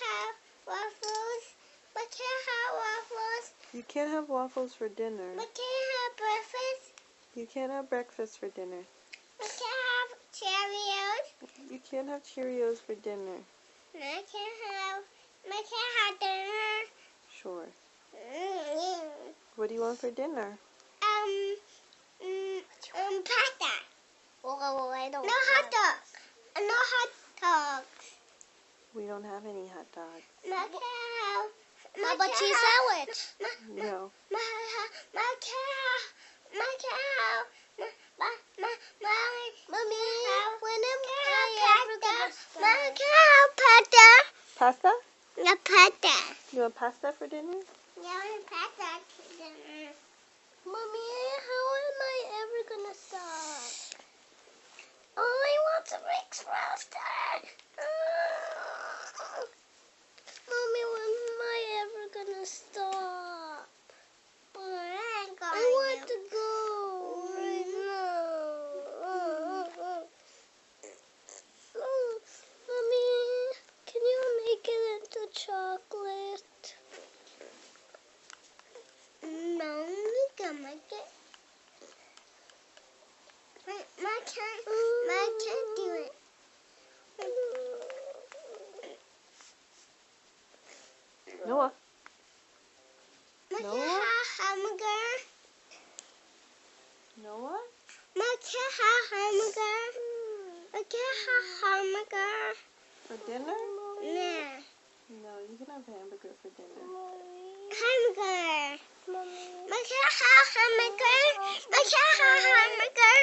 have waffles. My can't have waffles. You can't have waffles for dinner. My can't have breakfast. You can't have breakfast for dinner. My can't have Cheerios. You can't have Cheerios for dinner. My can't have dinner. Sure. What do you want for dinner? Pasta. Oh, I don't No hot dogs. No hot dogs. We don't have any hot dogs. My cow. How about cheese sandwich? No. My cow. My cow. Mommy, when am I ever gonna start? My cow. Pasta. Pasta? No pasta. You want pasta for dinner? Yeah, pasta. Mommy, how am I ever gonna stop? Oh, I want to make frosted. Mommy, when am I ever gonna stop? I want to go right now. Mommy, can you make it into chocolate? No, you can make it. My can't do it. Noah. My Noah? can't have hamburger. Noah? My can't have hamburger. My can't have hamburger. For dinner? Nah. No, you can have hamburger for dinner. Hamburger. Mommy. My can't have hamburger. My can't have hamburger.